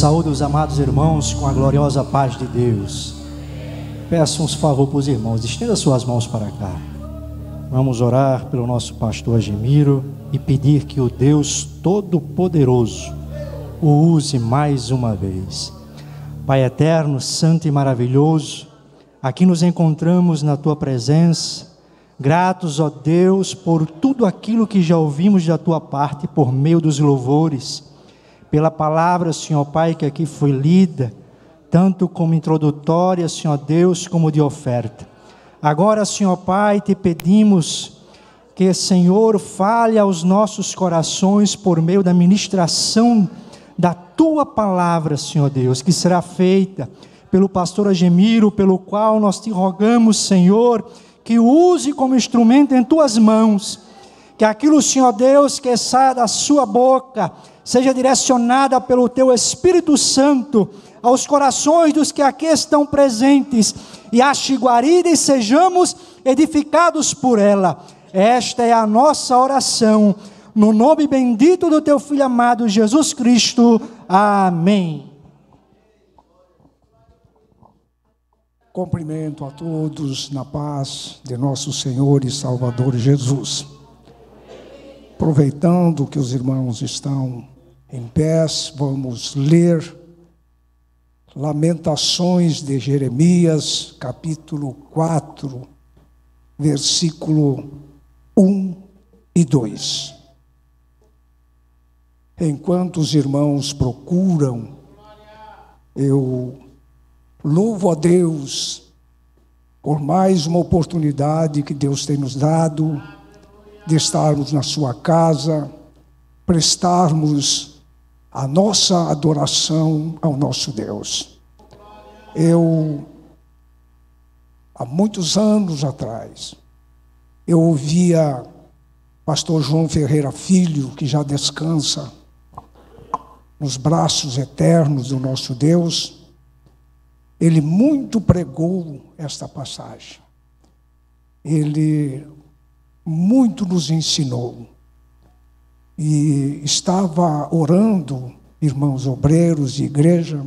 Saúde os amados irmãos com a gloriosa paz de Deus. Peço um favor para os irmãos, estenda suas mãos para cá. Vamos orar pelo nosso pastor Agemiro e pedir que o Deus Todo-Poderoso o use mais uma vez. Pai eterno, santo e maravilhoso, aqui nos encontramos na tua presença, gratos, ó Deus, por tudo aquilo que já ouvimos da tua parte por meio dos louvores, pela palavra, Senhor Pai, que aqui foi lida, tanto como introdutória, Senhor Deus, como de oferta. Agora, Senhor Pai, te pedimos que, Senhor, fale aos nossos corações por meio da ministração da tua palavra, Senhor Deus, que será feita pelo pastor Agemiro, pelo qual nós te rogamos, Senhor, que o use como instrumento em tuas mãos, que aquilo, Senhor Deus, que saia da sua boca, seja direcionada pelo teu Espírito Santo aos corações dos que aqui estão presentes, e ache guarida e sejamos edificados por ela. Esta é a nossa oração, no nome bendito do teu Filho amado Jesus Cristo. Amém. Cumprimento a todos na paz de nosso Senhor e Salvador Jesus. Aproveitando que os irmãos estão em pés, vamos ler Lamentações de Jeremias, capítulo 4, versículo 1 e 2. Enquanto os irmãos procuram, eu louvo a Deus por mais uma oportunidade que Deus tem nos dado de estarmos na sua casa, prestarmos a nossa adoração ao nosso Deus. Há muitos anos atrás, eu ouvia pastor João Ferreira Filho, que já descansa nos braços eternos do nosso Deus. Ele muito pregou esta passagem. Ele muito nos ensinou. E estava orando, irmãos obreiros de igreja,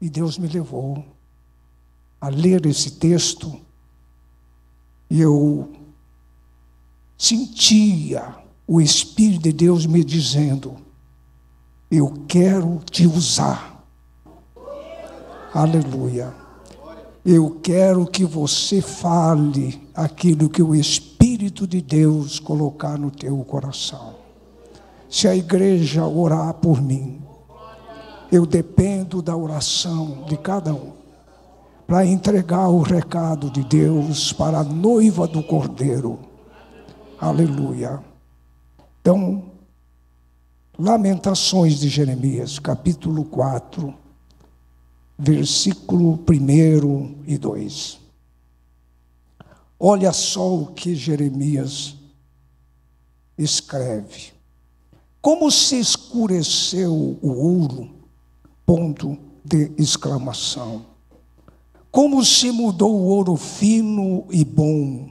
e Deus me levou a ler esse texto, e eu sentia o Espírito de Deus me dizendo: eu quero te usar. Aleluia. Eu quero que você fale aquilo que o Espírito de Deus colocar no teu coração. Se a igreja orar por mim, eu dependo da oração de cada um, para entregar o recado de Deus para a noiva do Cordeiro. Aleluia. Então, Lamentações de Jeremias, capítulo 4, versículo 1 e 2. Olha só o que Jeremias escreve. Como se escureceu o ouro, ponto de exclamação. Como se mudou o ouro fino e bom.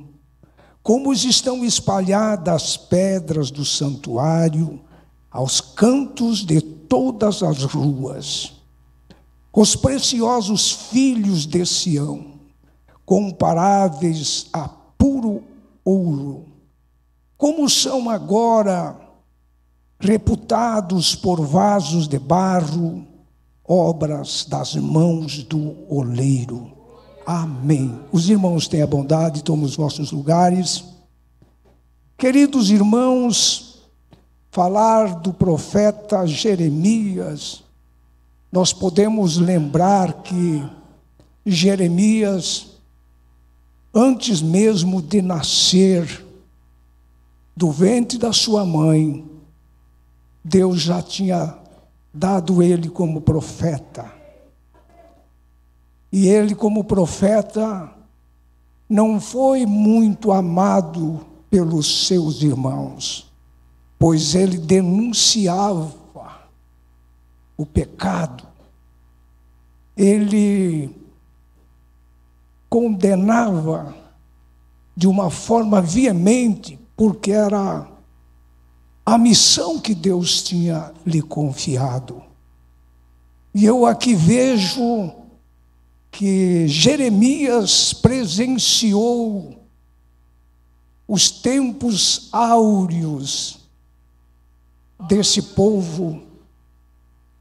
Como estão espalhadas as pedras do santuário aos cantos de todas as ruas. Os preciosos filhos de Sião, comparáveis a puro ouro, como são agora reputados por vasos de barro, obras das mãos do oleiro. Amém. Os irmãos têm a bondade, tomem os vossos lugares. Queridos irmãos, falar do profeta Jeremias, nós podemos lembrar que Jeremias, antes mesmo de nascer do ventre da sua mãe, Deus já tinha dado ele como profeta. E ele, como profeta, não foi muito amado pelos seus irmãos, pois ele denunciava o pecado. Ele condenava de uma forma veemente, porque era a missão que Deus tinha lhe confiado. E eu aqui vejo que Jeremias presenciou os tempos áureos desse povo,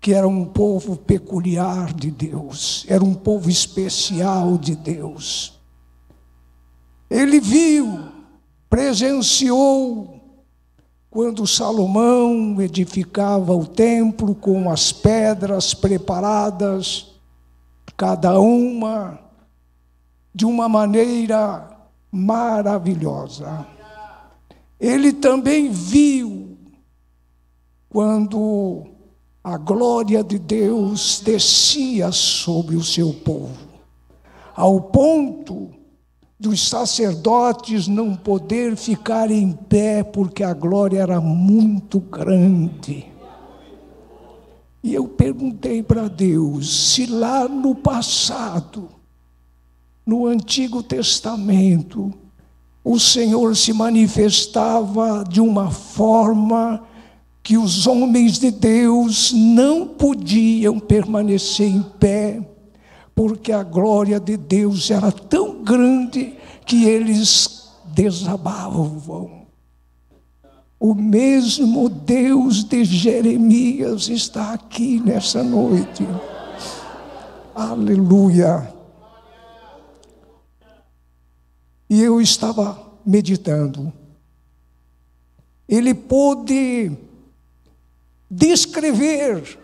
que era um povo peculiar de Deus, era um povo especial de Deus. Ele viu, presenciou, quando Salomão edificava o templo com as pedras preparadas, cada uma de uma maneira maravilhosa. Ele também viu quando a glória de Deus descia sobre o seu povo, ao ponto dos sacerdotes não poder ficar em pé, porque a glória era muito grande. E eu perguntei para Deus, se lá no passado, no Antigo Testamento, o Senhor se manifestava de uma forma que os homens de Deus não podiam permanecer em pé, porque a glória de Deus era tão grande que eles desabavam. O mesmo Deus de Jeremias está aqui nessa noite. Aleluia. E eu estava meditando. Ele pôde descrever,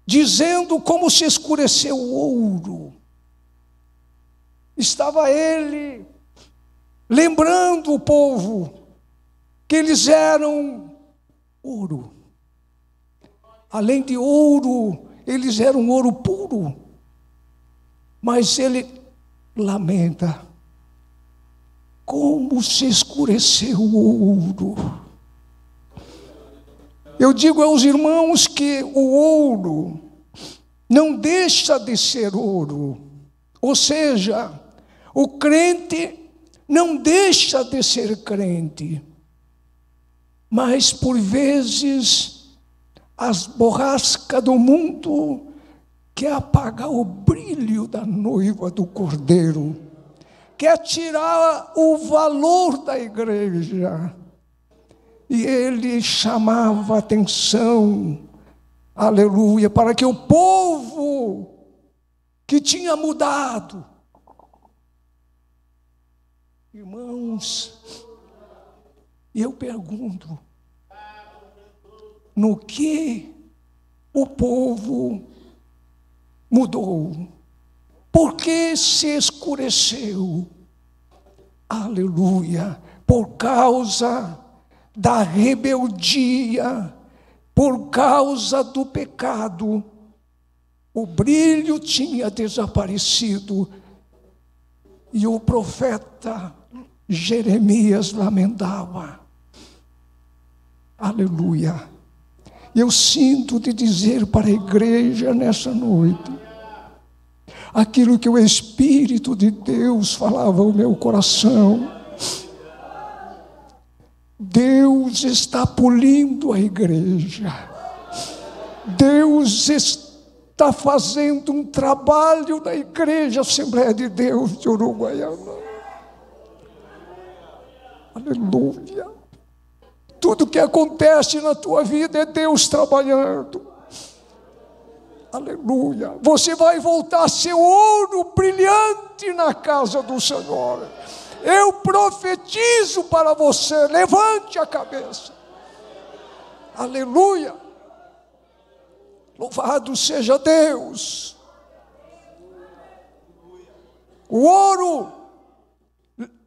dizendo como se escureceu o ouro. Estava ele lembrando o povo que eles eram ouro. Além de ouro, eles eram ouro puro. Mas ele lamenta, como se escureceu o ouro. Eu digo aos irmãos que o ouro não deixa de ser ouro. Ou seja, o crente não deixa de ser crente. Mas, por vezes, as borrascas do mundo quer apagar o brilho da noiva do Cordeiro, quer tirar o valor da igreja. E ele chamava atenção, aleluia, para que o povo que tinha mudado, irmãos, e eu pergunto, no que o povo mudou? Por que se escureceu? Aleluia, por causa da rebeldia, por causa do pecado. O brilho tinha desaparecido e o profeta Jeremias lamentava. Aleluia. Eu sinto de dizer para a igreja nessa noite aquilo que o Espírito de Deus falava ao meu coração. Deus está polindo a igreja. Deus está fazendo um trabalho na igreja Assembleia de Deus de Uruguaiana. Aleluia. Tudo que acontece na tua vida é Deus trabalhando. Aleluia. Você vai voltar a ser ouro brilhante na casa do Senhor. Eu profetizo para você, levante a cabeça. Aleluia. Louvado seja Deus. O ouro,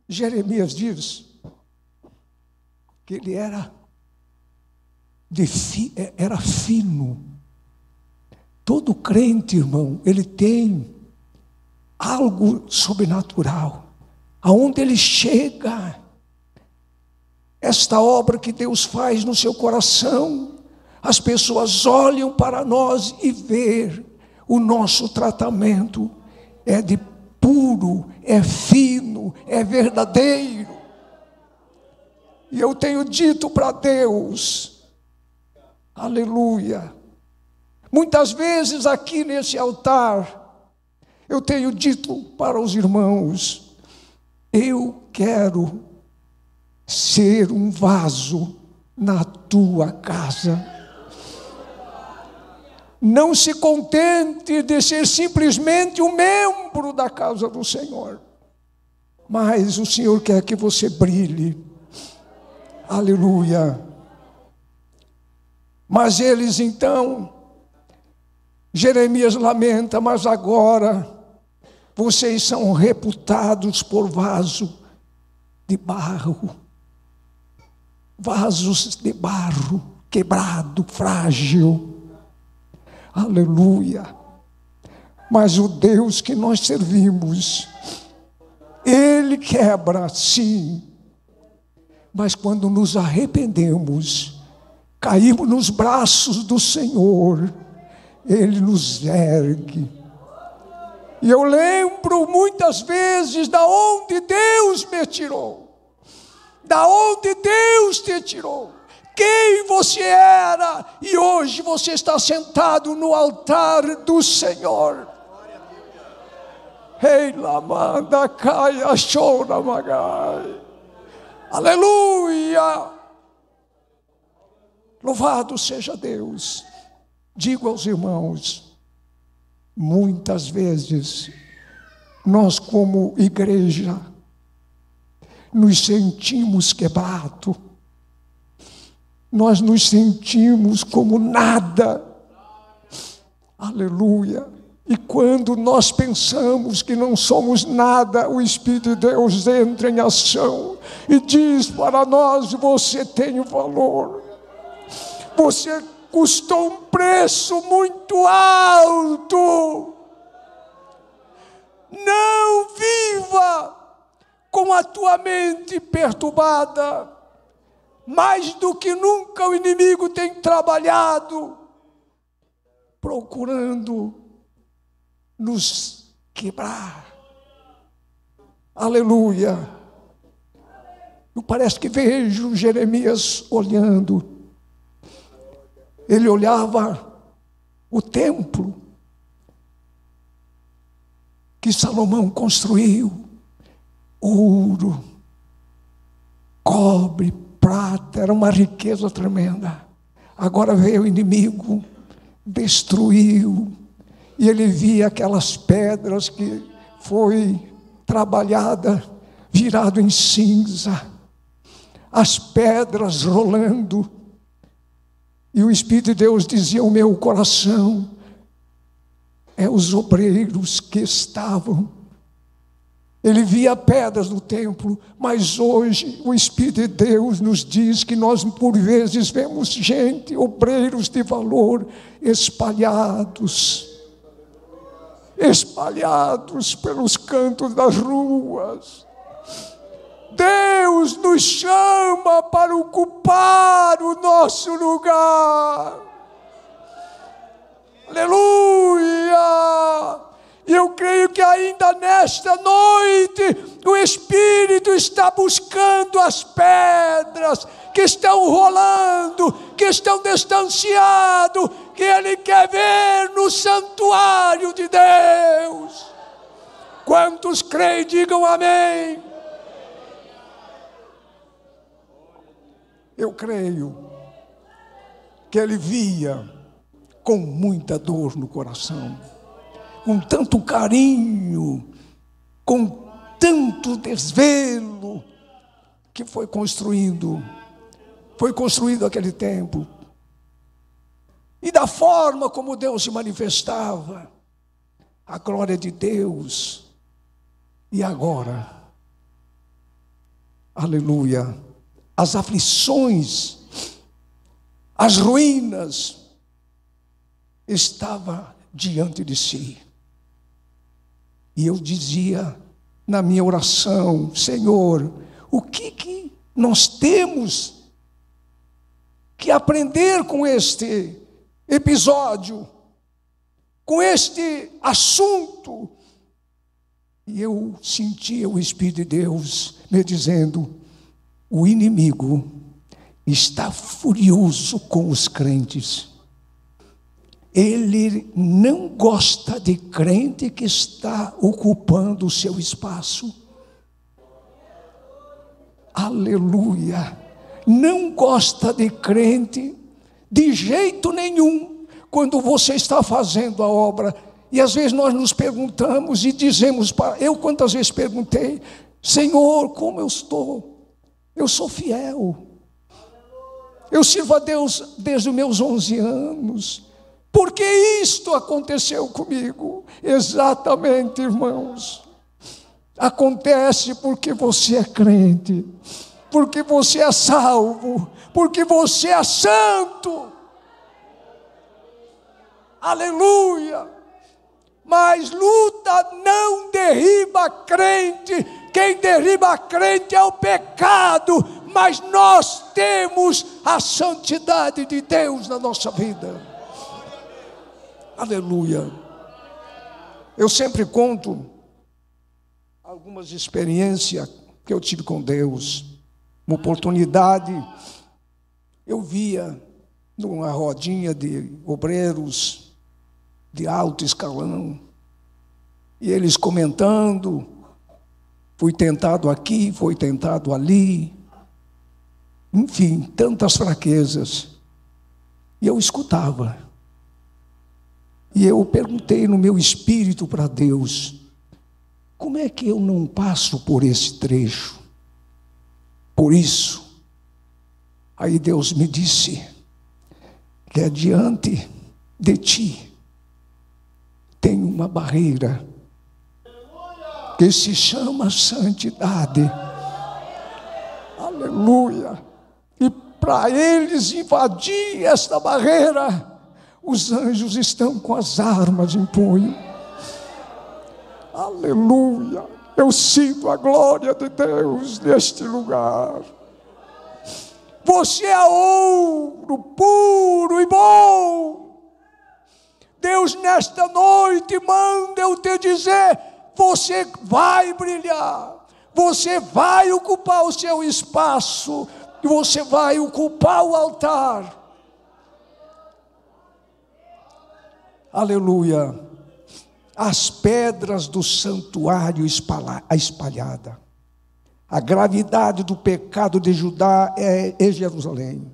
Jeremias diz que ele era fino. Todo crente, irmão, ele tem algo sobrenatural. Aonde ele chega, esta obra que Deus faz no seu coração, as pessoas olham para nós e vê o nosso tratamento é de puro, é fino, é verdadeiro. E eu tenho dito para Deus, aleluia, Muitas vezes aqui nesse altar, eu tenho dito para os irmãos, eu quero ser um vaso na tua casa. Não se contente de ser simplesmente um membro da casa do Senhor, mas o Senhor quer que você brilhe. Aleluia. Mas eles então, Jeremias lamenta, mas agora vocês são reputados por vaso de barro, vasos de barro, quebrado, frágil. Aleluia. Mas o Deus que nós servimos, Ele quebra, sim. Mas quando nos arrependemos, caímos nos braços do Senhor, Ele nos ergue. E eu lembro muitas vezes da onde Deus me tirou, da onde Deus te tirou. Quem você era, e hoje você está sentado no altar do Senhor. Ei, lamanda, caia, chora, magai. Aleluia. Louvado seja Deus. Digo aos irmãos, muitas vezes, nós como igreja, nos sentimos quebrados. Nós nos sentimos como nada. Aleluia. E quando nós pensamos que não somos nada, o Espírito de Deus entra em ação e diz para nós, você tem valor. Você custou um preço muito alto. Não viva com a tua mente perturbada. Mais do que nunca o inimigo tem trabalhado, procurando nos quebrar. Aleluia. Eu parece que vejo Jeremias olhando. Ele olhava o templo que Salomão construiu, ouro, cobre, prata, era uma riqueza tremenda. Agora veio o inimigo, destruiu, e ele via aquelas pedras que foi trabalhada, virado em cinza, as pedras rolando, e o Espírito de Deus dizia ao meu coração, é os obreiros que estavam. Ele via pedras no templo, mas hoje o Espírito de Deus nos diz que nós por vezes vemos gente, obreiros de valor, espalhados pelos cantos das ruas. Deus nos chama para ocupar o nosso lugar. Aleluia! E eu creio que ainda nesta noite o Espírito está buscando as pedras que estão rolando, que estão distanciadas, que Ele quer ver no santuário de Deus. Quantos creem, digam amém. Eu creio que Ele via com muita dor no coração, com tanto carinho, com tanto desvelo, que foi construído aquele templo. E da forma como Deus se manifestava, a glória de Deus. E agora, aleluia, as aflições, as ruínas, estava diante de si. E eu dizia na minha oração, Senhor, o que nós temos que aprender com este episódio, com este assunto? E eu sentia o Espírito de Deus me dizendo, o inimigo está furioso com os crentes. Ele não gosta de crente que está ocupando o seu espaço. Aleluia! Não gosta de crente de jeito nenhum quando você está fazendo a obra. E às vezes nós nos perguntamos e dizemos, eu quantas vezes perguntei, Senhor, como eu estou? Eu sou fiel. Eu sirvo a Deus desde os meus 11 anos. Por que isto aconteceu comigo? Exatamente, irmãos. Acontece porque você é crente, porque você é salvo, porque você é santo. Aleluia! Mas luta não derriba crente. Quem derriba crente é o pecado. Mas nós temos a santidade de Deus na nossa vida. Aleluia. Eu sempre conto algumas experiências que eu tive com Deus. Uma oportunidade, eu via numa rodinha de obreiros de alto escalão, e eles comentando, fui tentado aqui, fui tentado ali, enfim, tantas fraquezas. E eu escutava. E eu perguntei no meu espírito para Deus, como é que eu não passo por esse trecho? Por isso. Aí Deus me disse que adiante de ti tem uma barreira que se chama santidade. Aleluia. E para eles invadir esta barreira, os anjos estão com as armas em punho. Aleluia. Eu sinto a glória de Deus neste lugar. Você é ouro puro e bom. Deus nesta noite manda eu te dizer, você vai brilhar. Você vai ocupar o seu espaço. E você vai ocupar o altar. Aleluia. As pedras do santuário espalhada. A gravidade do pecado de Judá é Jerusalém.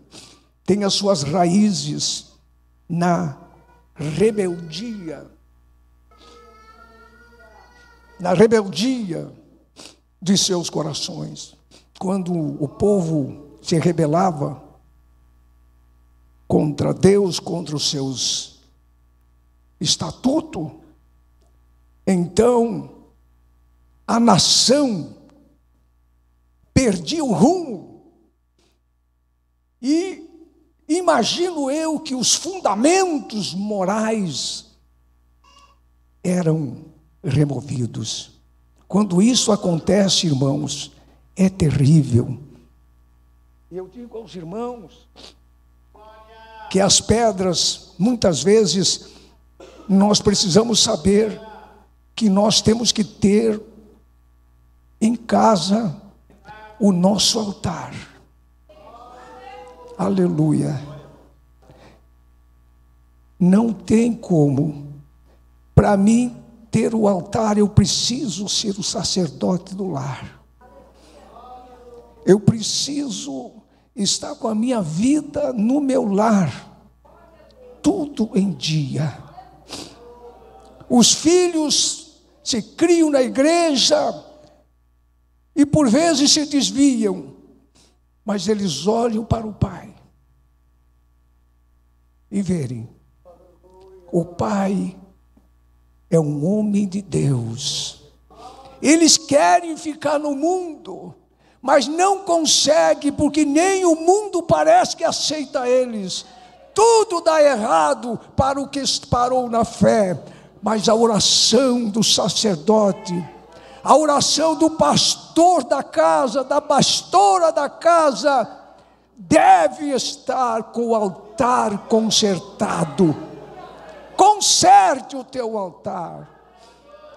Tem as suas raízes na rebeldia. Na rebeldia de seus corações. Quando o povo se rebelava contra Deus, contra os seus estatutos, então a nação perdia o rumo. E imagino eu que os fundamentos morais eram removidos. Quando isso acontece, irmãos, é terrível. Eu digo aos irmãos que as pedras, muitas vezes, nós precisamos saber que nós temos que ter em casa o nosso altar. Aleluia. Não tem como. Para mim, ter o altar, eu preciso ser o sacerdote do lar. Eu preciso estar com a minha vida no meu lar, tudo em dia. Os filhos se criam na igreja e por vezes se desviam, mas eles olham para o pai e verem, o pai é um homem de Deus. Eles querem ficar no mundo, mas não conseguem, porque nem o mundo parece que aceita eles. Tudo dá errado para o que parou na fé. Mas a oração do sacerdote, a oração do pastor da casa, da pastora da casa, deve estar com o altar consertado. Conserte o teu altar.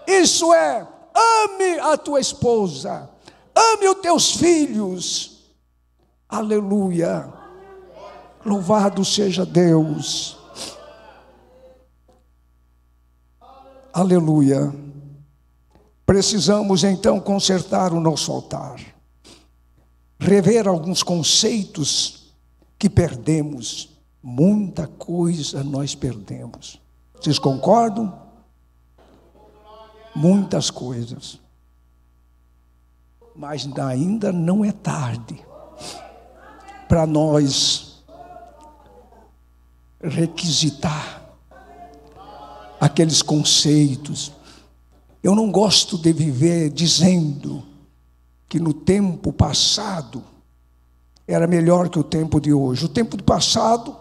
Isso é, ame a tua esposa, ame os teus filhos. Aleluia. Louvado seja Deus. Aleluia. Precisamos então consertar o nosso altar, rever alguns conceitos que perdemos. Muita coisa nós perdemos. Vocês concordam? Muitas coisas. Mas ainda não é tarde para nós requisitar aqueles conceitos. Eu não gosto de viver dizendo que no tempo passado era melhor que o tempo de hoje. O tempo do passado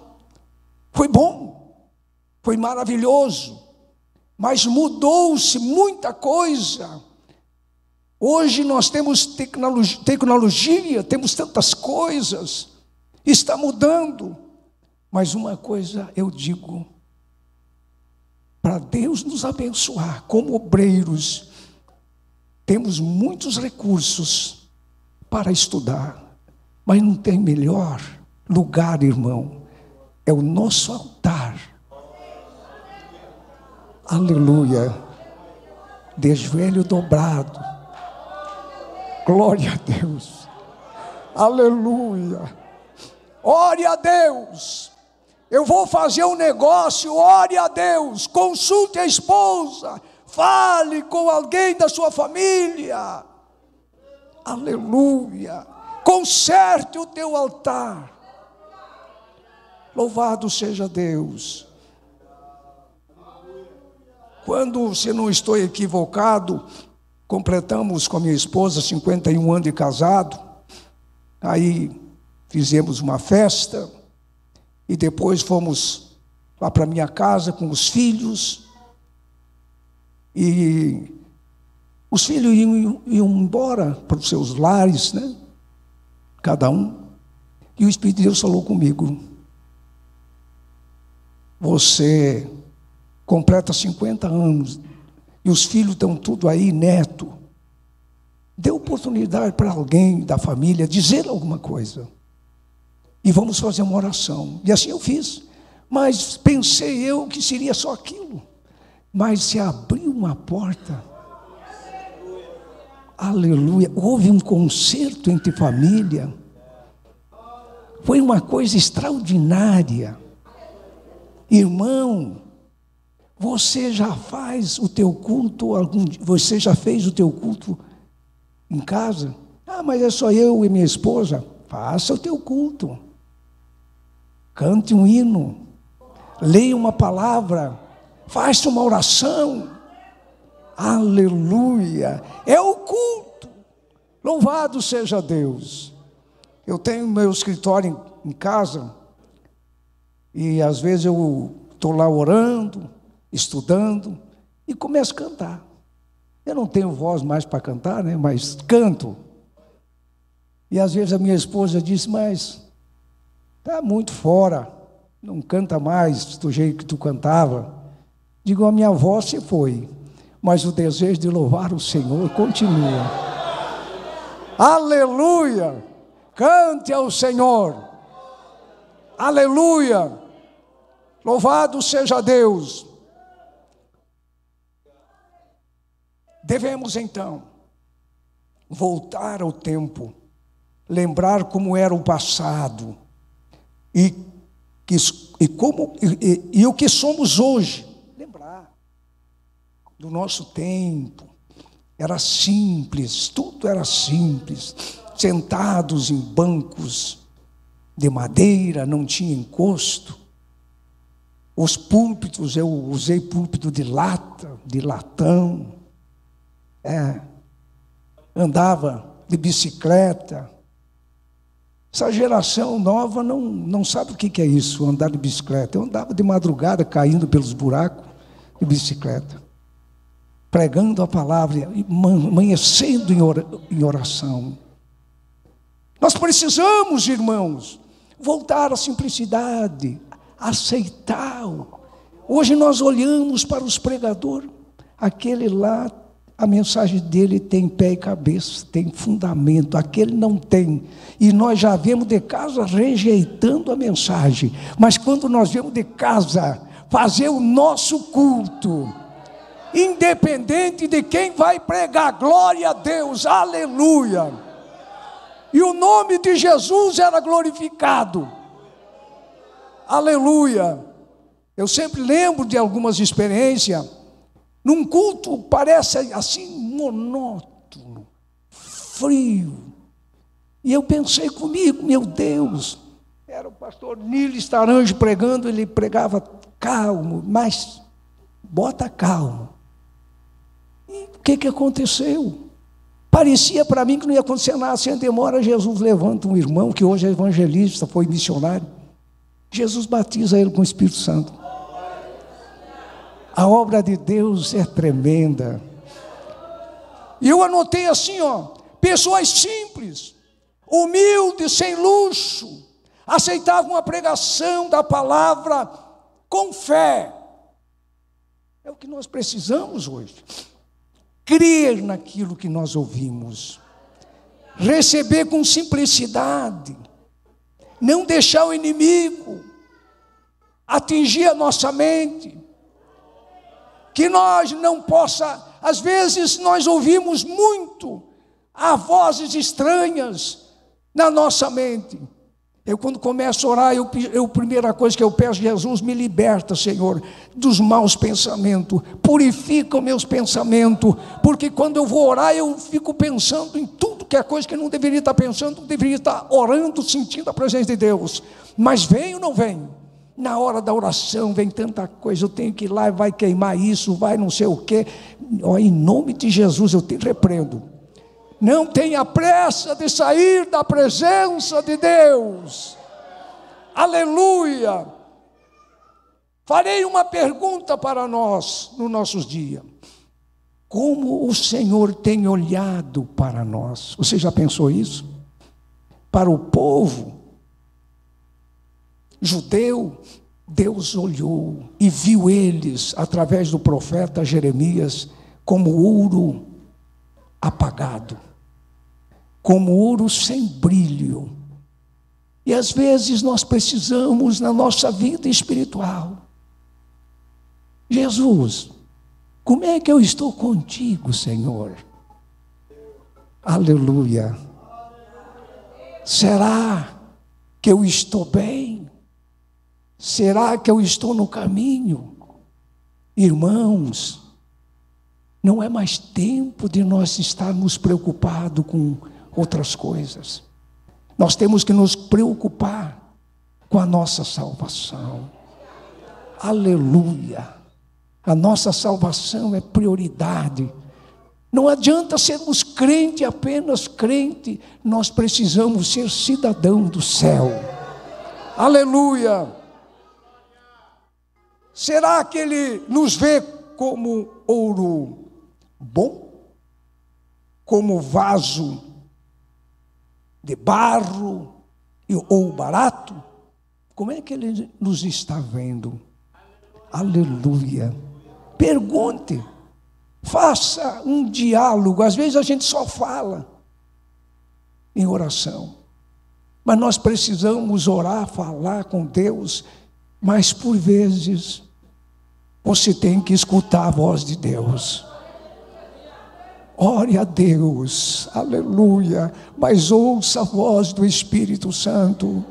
foi bom, foi maravilhoso, mas mudou-se muita coisa. Hoje nós temos tecnologia, temos tantas coisas, está mudando. Mas uma coisa eu digo, para Deus nos abençoar, como obreiros, temos muitos recursos para estudar, mas não tem melhor lugar, irmão, é o nosso altar. Aleluia. De joelho dobrado. Glória a Deus. Aleluia. Ore a Deus. Eu vou fazer um negócio, ore a Deus. Consulte a esposa. Fale com alguém da sua família. Aleluia. Conserte o teu altar. Louvado seja Deus. Quando, se não estou equivocado, completamos com a minha esposa 51 anos de casado. Aí fizemos uma festa e depois fomos lá para minha casa com os filhos. E os filhos iam embora para os seus lares, né? Cada um. E o Espírito de Deus falou comigo: você completa 50 anos e os filhos estão tudo aí, neto. Dê oportunidade para alguém da família dizer alguma coisa. E vamos fazer uma oração. E assim eu fiz. Mas pensei eu que seria só aquilo. Mas se abriu uma porta. Aleluia. Houve um concerto entre família. Foi uma coisa extraordinária. Irmão, você já faz o teu culto você já fez o teu culto em casa? Ah, mas é só eu e minha esposa. Faça o teu culto. Cante um hino. Leia uma palavra. Faça uma oração. Aleluia. É o culto. Louvado seja Deus. Eu tenho meu escritório em casa. E às vezes eu estou lá orando, estudando, e começo a cantar. Eu não tenho voz mais para cantar, né? Mas canto. E às vezes a minha esposa diz: mas está muito fora, não canta mais do jeito que tu cantava. Digo: a minha voz se foi, mas o desejo de louvar o Senhor continua. Aleluia! Cante ao Senhor. Aleluia! Louvado seja Deus. Devemos então voltar ao tempo, lembrar como era o passado e o que somos hoje. Lembrar do nosso tempo. Era simples, tudo era simples. Sentados em bancos de madeira, não tinha encosto. Os púlpitos, eu usei púlpito de lata, de latão. Andava de bicicleta. Essa geração nova não sabe o que é isso, andar de bicicleta. Eu andava de madrugada, caindo pelos buracos de bicicleta, pregando a palavra, amanhecendo em oração. Nós precisamos, irmãos, voltar à simplicidade, aceitar. Hoje nós olhamos para os pregadores, aquele lá, a mensagem dele tem pé e cabeça, tem fundamento, aquele não tem. E nós já vemos de casa rejeitando a mensagem. Mas quando nós vemos de casa fazer o nosso culto, independente de quem vai pregar. Glória a Deus, aleluia. E o nome de Jesus era glorificado, aleluia. Eu sempre lembro de algumas experiências, num culto parece assim monótono, frio, e eu pensei comigo, meu Deus, era o pastor Nilo Staranjo pregando, ele pregava calmo, mas bota calmo. E o que aconteceu? Parecia para mim que não ia acontecer nada. Sem demora, Jesus levanta um irmão que hoje é evangelista, foi missionário. Jesus batiza ele com o Espírito Santo. A obra de Deus é tremenda. E eu anotei assim, pessoas simples, humildes, sem luxo, aceitavam a pregação da palavra com fé. É o que nós precisamos hoje. Crer naquilo que nós ouvimos, receber com simplicidade, não deixar o inimigo atingir a nossa mente, que nós não possa, às vezes nós ouvimos muito, há vozes estranhas na nossa mente. Eu quando começo a orar, a primeira coisa que eu peço, Jesus, me liberta, Senhor, dos maus pensamentos, purifica os meus pensamentos, porque quando eu vou orar, eu fico pensando em tudo que é coisa que eu não deveria estar pensando, não deveria estar orando, sentindo a presença de Deus, mas vem ou não vem? Na hora da oração vem tanta coisa, eu tenho que ir lá, vai queimar isso, vai não sei o quê, em nome de Jesus eu te repreendo. Não tenha pressa de sair da presença de Deus. Aleluia. Farei uma pergunta para nós, nos nossos dias. Como o Senhor tem olhado para nós? Você já pensou isso? Para o povo judeu, Deus olhou e viu eles, através do profeta Jeremias, como ouro apagado, como ouro sem brilho. E às vezes nós precisamos, na nossa vida espiritual, Jesus, como é que eu estou contigo, Senhor? Aleluia. Será que eu estou bem? Será que eu estou no caminho? Irmãos, não é mais tempo de nós estarmos preocupados com outras coisas. Nós temos que nos preocupar com a nossa salvação. Aleluia. A nossa salvação é prioridade. Não adianta sermos crente, apenas crente. Nós precisamos ser cidadão do céu. Aleluia. Será que Ele nos vê como ouro bom? Como vaso de barro ou barato? Como é que Ele nos está vendo? Aleluia. Pergunte, faça um diálogo. Às vezes a gente só fala em oração, mas nós precisamos orar, falar com Deus, mas por vezes você tem que escutar a voz de Deus. Ore a Deus, aleluia, mas ouça a voz do Espírito Santo.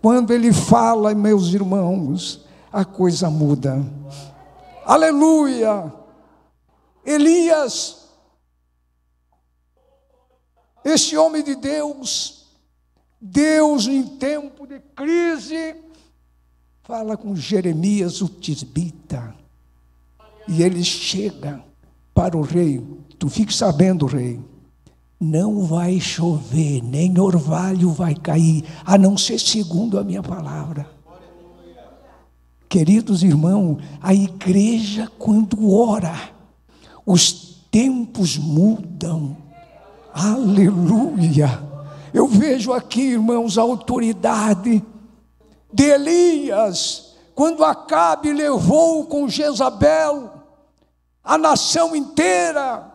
Quando Ele fala, meus irmãos, a coisa muda. Aleluia. Elias, esse homem de Deus, Deus em tempo de crise, fala com Jeremias o tisbita, e ele chega para o rei. Tu fique sabendo, rei, não vai chover, nem orvalho vai cair, a não ser segundo a minha palavra. Queridos irmãos, a igreja quando ora, os tempos mudam. Aleluia. Eu vejo aqui, irmãos, a autoridade de Elias, quando Acabe levou com Jezabel a nação inteira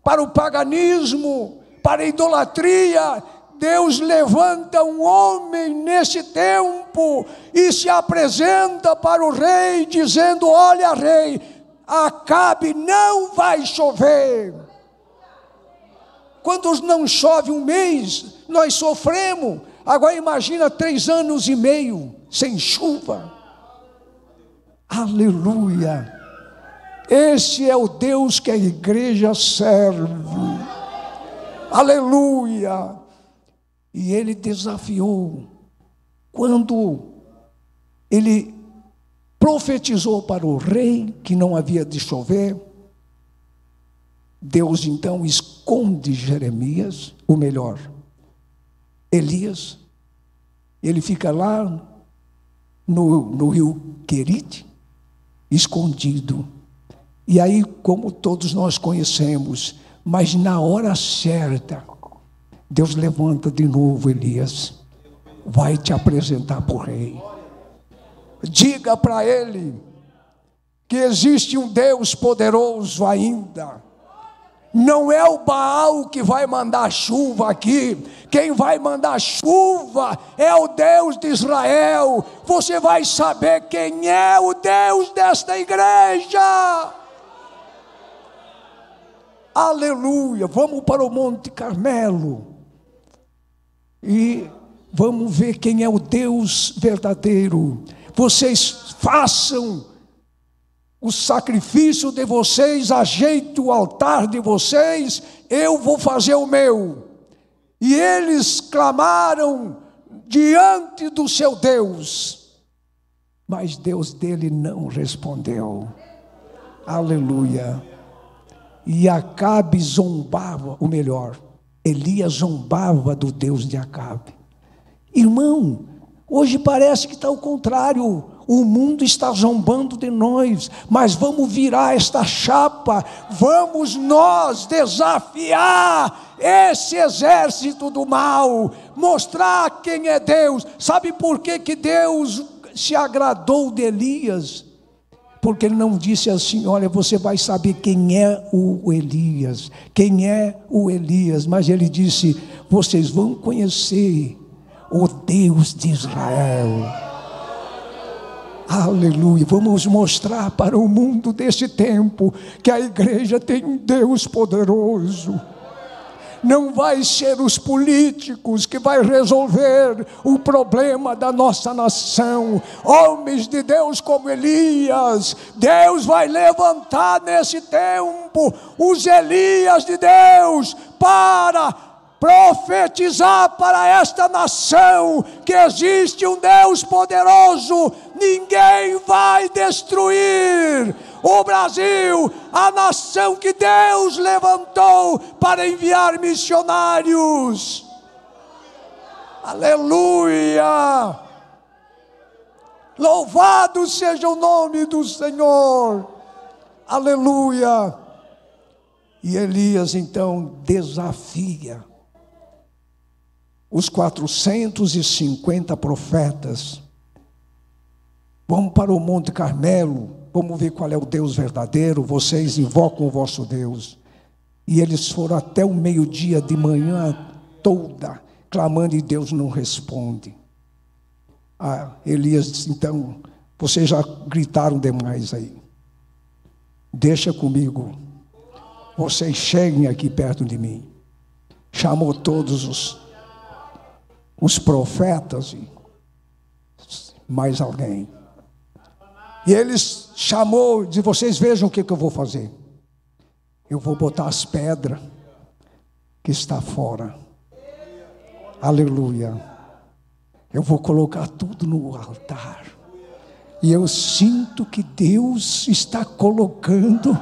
para o paganismo, para a idolatria. Deus levanta um homem nesse tempo e se apresenta para o rei, dizendo: olha, rei, Acabe, não vai chover. Quando não chove um mês, nós sofremos. Agora imagina 3 anos e meio sem chuva. Aleluia. Esse é o Deus que a igreja serve. Aleluia. E ele desafiou. Quando ele profetizou para o rei que não havia de chover, Deus então esconde Jeremias, ou melhor, Elias. Ele fica lá no rio Querite, escondido. E aí, como todos nós conhecemos, mas na hora certa, Deus levanta de novo Elias, vai te apresentar para o rei. Diga para ele que existe um Deus poderoso ainda. Não é o Baal que vai mandar chuva aqui. Quem vai mandar chuva é o Deus de Israel. Você vai saber quem é o Deus desta igreja. Aleluia. Vamos para o Monte Carmelo e vamos ver quem é o Deus verdadeiro. Vocês façam o sacrifício de vocês, ajeite o altar de vocês, eu vou fazer o meu. E eles clamaram diante do seu Deus, mas Deus dele não respondeu. Aleluia. E Acabe zombava, ou melhor, Elias zombava do Deus de Acabe. Irmão, hoje parece que está ao contrário. O mundo está zombando de nós, mas vamos virar esta chapa, vamos nós desafiar esse exército do mal, mostrar quem é Deus. Sabe por que Deus se agradou de Elias? Porque ele não disse assim: olha, você vai saber quem é o Elias, quem é o Elias, mas ele disse: vocês vão conhecer o Deus de Israel. Aleluia. Vamos mostrar para o mundo desse tempo que a igreja tem um Deus poderoso. Não vai ser os políticos que vai resolver o problema da nossa nação. Homens de Deus como Elias, Deus vai levantar nesse tempo os Elias de Deus para profetizar para esta nação que existe um Deus poderoso. Ninguém vai destruir o Brasil, a nação que Deus levantou para enviar missionários. Aleluia! Louvado seja o nome do Senhor. Aleluia! E Elias então desafia os 450 profetas. Vamos para o Monte Carmelo, vamos ver qual é o Deus verdadeiro. Vocês invocam o vosso Deus. E eles foram até o meio-dia, de manhã toda, clamando, e Deus não responde. Elias disse: então, vocês já gritaram demais aí, deixa comigo, vocês cheguem aqui perto de mim. Chamou todos os profetas e mais alguém. E eles chamou, disse: vocês vejam o que eu vou fazer. Eu vou botar as pedras que está fora. Aleluia. Eu vou colocar tudo no altar. E eu sinto que Deus está colocando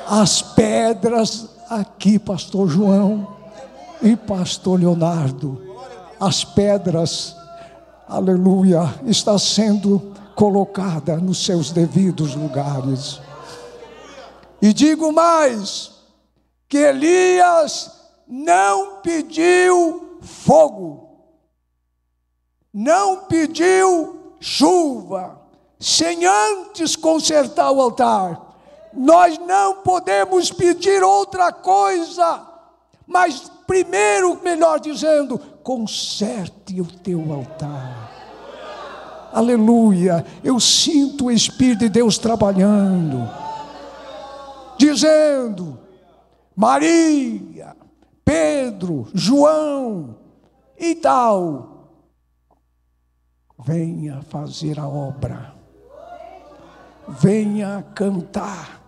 as pedras aqui, pastor João e pastor Leonardo. As pedras, aleluia, está sendo colocada nos seus devidos lugares. E digo mais, que Elias não pediu fogo, não pediu chuva, sem antes consertar o altar. Nós não podemos pedir outra coisa, mas primeiro, melhor dizendo, conserte o teu altar. Aleluia. Eu sinto o Espírito de Deus trabalhando. dizendo: Maria, Pedro, João e tal, venha fazer a obra, venha cantar,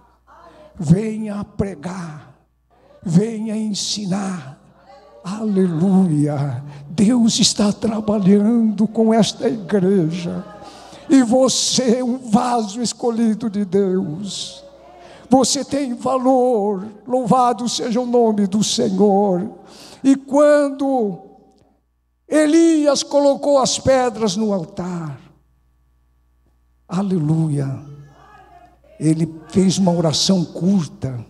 venha pregar, venha ensinar. Aleluia! Deus está trabalhando com esta igreja, e você é um vaso escolhido de Deus. Você tem valor, louvado seja o nome do Senhor. E quando Elias colocou as pedras no altar, aleluia, ele fez uma oração curta,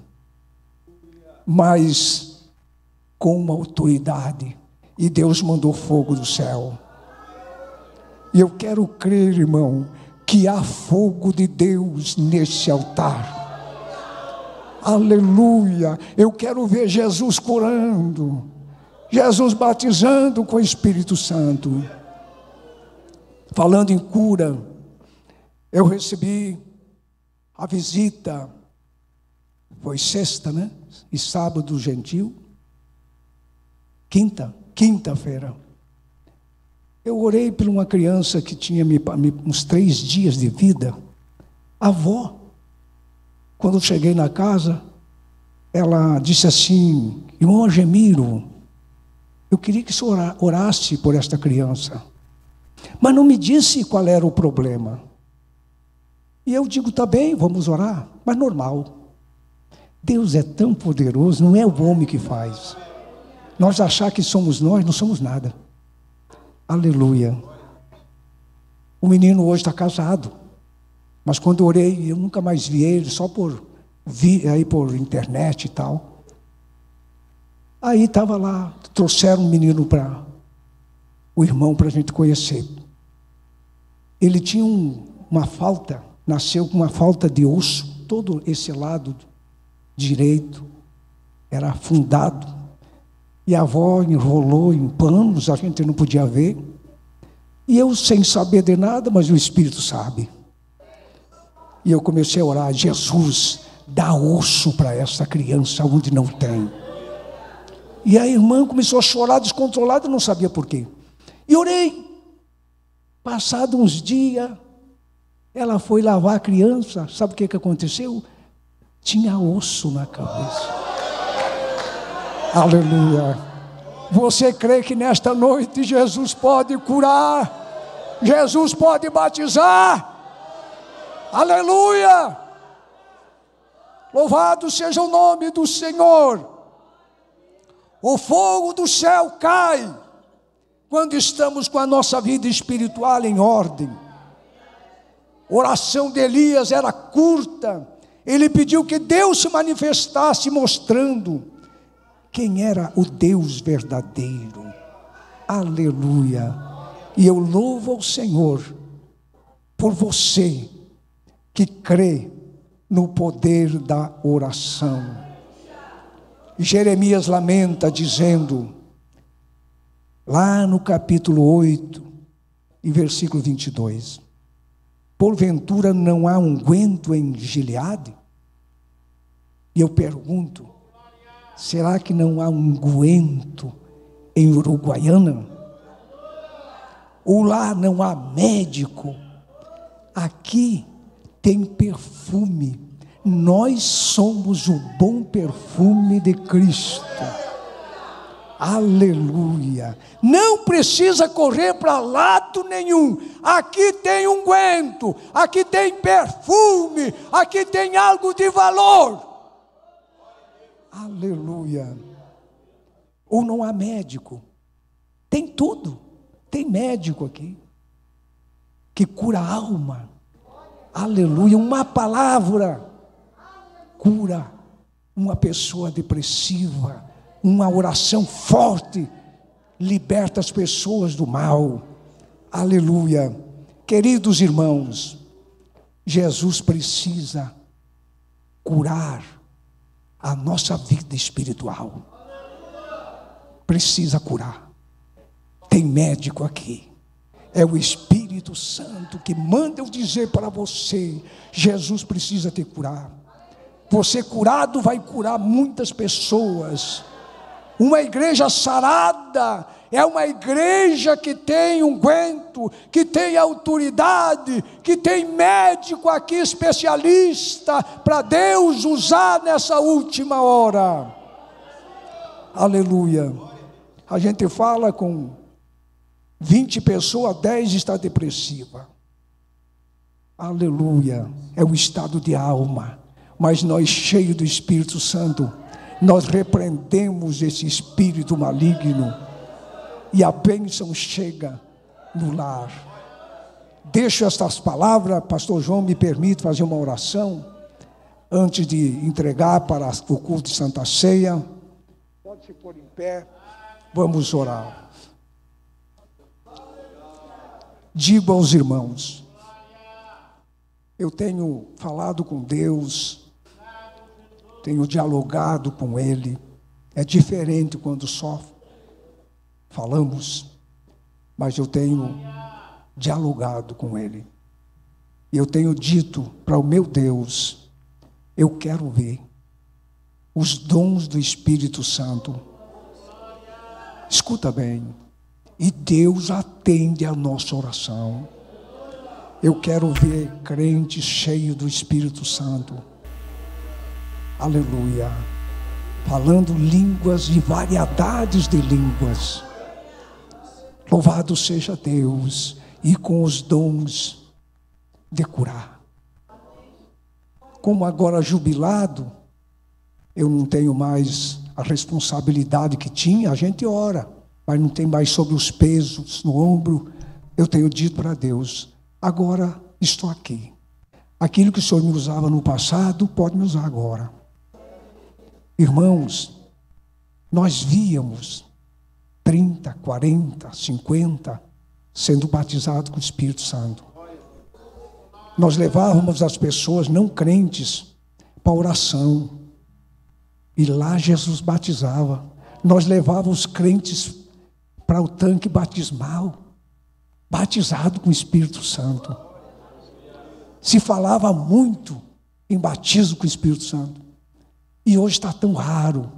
mas com uma autoridade, e Deus mandou fogo do céu. E eu quero crer, irmão, que há fogo de Deus nesse altar. Aleluia! Eu quero ver Jesus curando, Jesus batizando com o Espírito Santo. Falando em cura, eu recebi a visita, foi sexta, né? E sábado gentil, quinta-feira. Eu orei por uma criança que tinha uns 3 dias de vida, avó. Quando eu cheguei na casa, ela disse assim: irmão Agemiro, eu queria que o senhor orasse por esta criança, mas não me disse qual era o problema. E eu digo: tá bem, vamos orar, mas normal. Deus é tão poderoso, não é o homem que faz. Nós achar que somos nós, não somos nada. Aleluia. O menino hoje está casado, mas quando eu orei, eu nunca mais vi ele, só por internet e tal. Aí estava lá, trouxeram um menino para o irmão para a gente conhecer. Ele tinha uma falta, nasceu com uma falta de osso, todo esse lado direito era afundado, e a avó enrolou em panos, a gente não podia ver, e eu sem saber de nada, mas o Espírito sabe. E eu comecei a orar: Jesus, dá osso para essa criança onde não tem. E a irmã começou a chorar descontrolada, não sabia por quê. E orei. Passado uns dias, ela foi lavar a criança. Sabe o que aconteceu? Tinha osso na cabeça. Aleluia. Você crê que nesta noite Jesus pode curar? Jesus pode batizar? Aleluia! Louvado seja o nome do Senhor. O fogo do céu cai quando estamos com a nossa vida espiritual em ordem. A oração de Elias era curta. Ele pediu que Deus se manifestasse, mostrando quem era o Deus verdadeiro. Aleluia! E eu louvo ao Senhor por você que crê no poder da oração. Jeremias lamenta dizendo, lá no capítulo 8, e versículo 22, porventura não há unguento em Gileade? E eu pergunto, será que não há unguento em Uruguaiana? Ou lá não há médico? Aqui tem perfume. Nós somos o bom perfume de Cristo. Aleluia. Não precisa correr para lado nenhum. Aqui tem unguento, aqui tem perfume, aqui tem algo de valor. Aleluia. Ou não há médico? Tem tudo. Tem médico aqui que cura a alma. Aleluia. Uma palavra cura uma pessoa depressiva. Uma oração forte liberta as pessoas do mal. Aleluia. Queridos irmãos, Jesus precisa curar a nossa vida espiritual. Precisa curar. Tem médico aqui. É o Espírito Santo que manda eu dizer para você: Jesus precisa te curar. Você curado vai curar muitas pessoas. Uma igreja sarada é uma igreja que tem unguento, que tem autoridade, que tem médico aqui especialista para Deus usar nessa última hora. Aleluia. A gente fala com 20 pessoas, 10 está depressiva. Aleluia. É o estado de alma. Mas nós, cheios do Espírito Santo, nós repreendemos esse espírito maligno e a bênção chega no lar. Deixo estas palavras, pastor João me permite fazer uma oração antes de entregar para o culto de Santa Ceia. Pode se pôr em pé, vamos orar. Digo aos irmãos, eu tenho falado com Deus, tenho dialogado com Ele. É diferente quando só falamos, mas eu tenho dialogado com Ele. E eu tenho dito para o meu Deus, eu quero ver os dons do Espírito Santo. Escuta bem, e Deus atende a nossa oração. Eu quero ver crentes cheios do Espírito Santo. Aleluia. Falando línguas e variedades de línguas. Louvado seja Deus. E com os dons de curar. Como agora jubilado, eu não tenho mais a responsabilidade que tinha. A gente ora, mas não tem mais sobre os pesos no ombro. Eu tenho dito para Deus, agora estou aqui. Aquilo que o Senhor me usava no passado, pode me usar agora. Irmãos, nós víamos 30, 40, 50 sendo batizados com o Espírito Santo. Nós levávamos as pessoas não crentes para oração. E lá Jesus batizava. Nós levávamos os crentes para o tanque batismal, batizado com o Espírito Santo. Se falava muito em batismo com o Espírito Santo. E hoje está tão raro,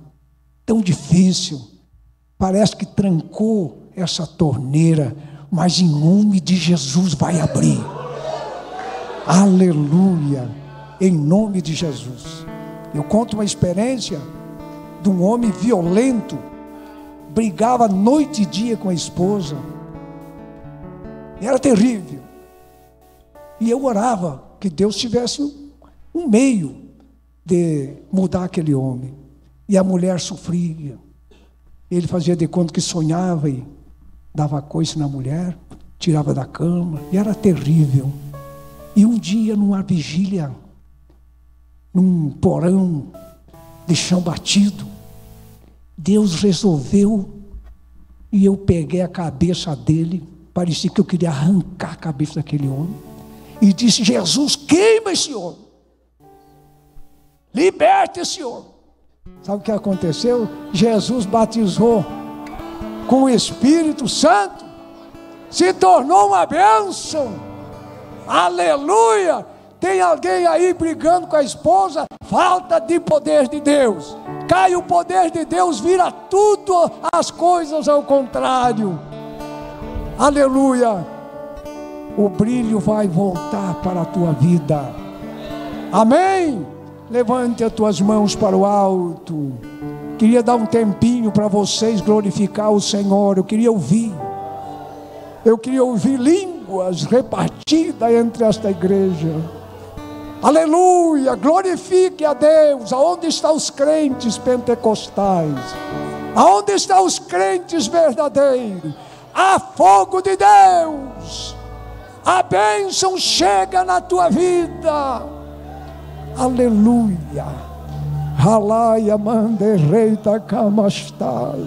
tão difícil. Parece que trancou essa torneira, mas em nome de Jesus vai abrir. Aleluia, em nome de Jesus. Eu conto uma experiência de um homem violento, brigava noite e dia com a esposa. Era terrível. E eu orava que Deus tivesse um meio de mudar aquele homem. E a mulher sofria. Ele fazia de conta que sonhava e dava coice na mulher, tirava da cama, e era terrível. E um dia, numa vigília, num porão de chão batido, Deus resolveu, e eu peguei a cabeça dele, parecia que eu queria arrancar a cabeça daquele homem, e disse: Jesus, queima esse homem, liberta esse homem. Sabe o que aconteceu? Jesus batizou com o Espírito Santo, se tornou uma bênção. Aleluia! Tem alguém aí brigando com a esposa? Falta de poder de Deus. Cai o poder de Deus, vira tudo as coisas ao contrário. Aleluia! O brilho vai voltar para a tua vida. Amém? Levante as tuas mãos para o alto. Queria dar um tempinho para vocês glorificar o Senhor. Eu queria ouvir línguas repartidas entre esta igreja. Aleluia, glorifique a Deus. Aonde estão os crentes pentecostais? Aonde estão os crentes verdadeiros? Há fogo de Deus. A bênção chega na tua vida. Aleluia. Ralaia mandereita camastai.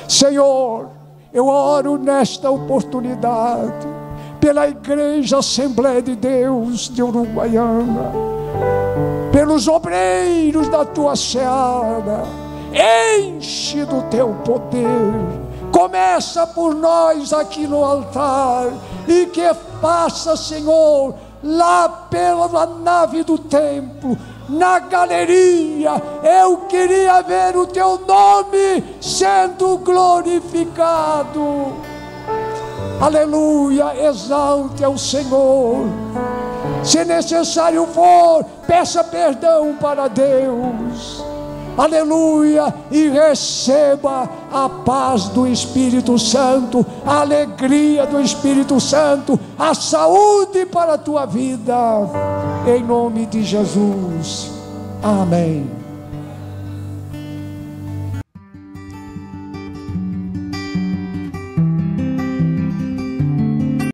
Senhor, eu oro nesta oportunidade pela Igreja Assembleia de Deus de Uruguaiana, pelos obreiros da tua seara. Enche do teu poder. Começa por nós aqui no altar, e que faça, Senhor, lá pela nave do templo, na galeria. Eu queria ver o teu nome sendo glorificado. Aleluia, exalte ao Senhor. Se necessário for, peça perdão para Deus. Aleluia, e receba a paz do Espírito Santo, a alegria do Espírito Santo, a saúde para a tua vida, em nome de Jesus. Amém.